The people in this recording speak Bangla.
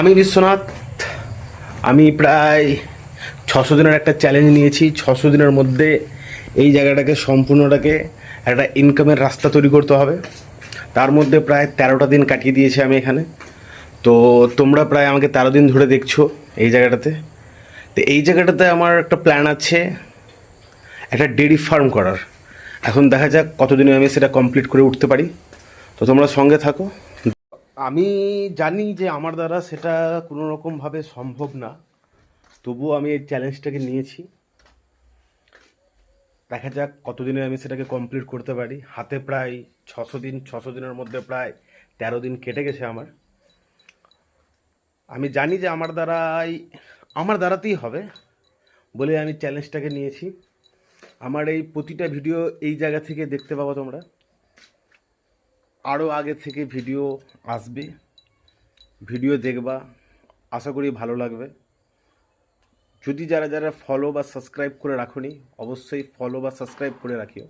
আমি বিশ্বনাথ। আমি প্রায় 600 দিনের একটা চ্যালেঞ্জ নিয়েছি। 600 দিনের মধ্যে এই জায়গাটাকে সম্পূর্ণটাকে একটা ইনকামের রাস্তা তৈরি করতে হবে। তার মধ্যে প্রায় 13টা দিন কাটিয়ে দিয়েছি আমি এখানে। তো তোমরা প্রায় আমাকে 13 দিন ধরে দেখছো এই জায়গাটাতে। তো এই জায়গাটাতে আমার একটা প্ল্যান আছে, একটা ডেয়ারি ফার্ম করার। এখন দেখা যাক কতদিনে আমি সেটা কমপ্লিট করে উঠতে পারি। তো তোমরা সঙ্গে থাকো। আমি জানি যে আমার দ্বারা সেটা কোনো রকমভাবে সম্ভব না, তবুও আমি এই চ্যালেঞ্জটাকে নিয়েছি। দেখা যাক কতদিনে আমি সেটাকে কমপ্লিট করতে পারি। হাতে প্রায় 600 দিন, 600 দিনের মধ্যে প্রায় 13 দিন কেটে গেছে আমার। আমি জানি যে আমার দ্বারাতেই হবে বলে আমি চ্যালেঞ্জটাকে নিয়েছি। আমার এই প্রতিটা ভিডিও এই জায়গা থেকে দেখতে পাবো তোমরা। আরও আগে থেকে ভিডিও আসবে, ভিডিও দেখবা, আশা করি ভালো লাগবে। যদি যারা যারা ফলো বা সাবস্ক্রাইব করে রাখোনি, অবশ্যই ফলো বা সাবস্ক্রাইব করে রাখিও।